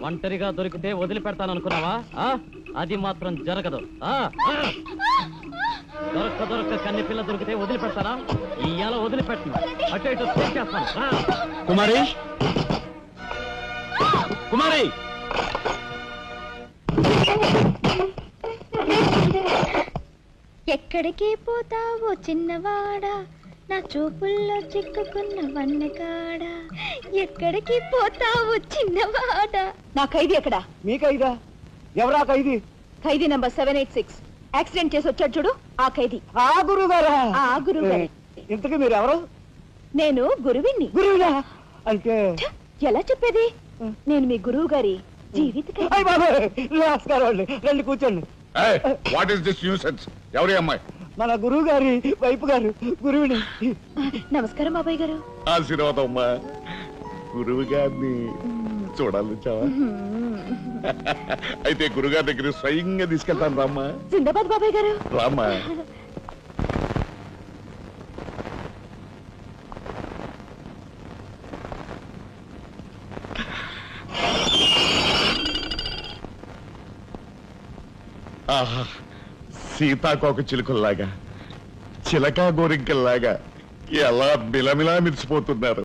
ఒంటరిగా దొరికితే వదిలిపెడతాను అనుకున్నావా? అది మాత్రం జరగదు. దొరక్క కన్ని పిల్ల దొరికితే వదిలిపెడతానా? ఇయ్యాల వదిలిపెట్టను. అటు ఇటు చేస్తాను. కుమారి, కుమారి, ఎక్కడికి పోతావో చిన్నవాడా, నా చూపుల్లో చిక్కుకున్న వన్నెకాడ. ఎక్కడికి పోతావో చిన్నవాడా. నా ఖైదీ ఎక్కడా? మీ ఖైదా? ఎవరా ఖైదీ? ఖైదీ నంబర్ 786 యాక్సిడెంట్ చేసి వచ్చాడు చూడు, ఆ ఖైదీ. ఆ గురువు గారా? ఆ గురువు గారే. ఇంతకీ మీరు ఎవరు? నేను గురువిని. గురువునా? అంటే ఎలా చెప్పేది? నేను మీ గురువు గారి జీవిత నమస్కారం. రండి కూర్చోండి. What is this nuisance? ఎవరి అమ్మాయి? మన గురువు గారి వైపు గారు, గురువుని. నమస్కారం బాబాయ్ గారు. ఆశీర్వాదం అమ్మా. గురువు గారిని చూడాలి చావా? అయితే గురుగారి దగ్గర స్వయంగా తీసుకెళ్తాను రామ్మా. జిందాబాద్ బాబాయ్ గారు. రామ్మా. ఆహా, సీతాకోక చిలుకల్లాగా, చిలకా గోరింకల్లాగా ఎలా మిలమిలా మిరిసిపోతున్నారు.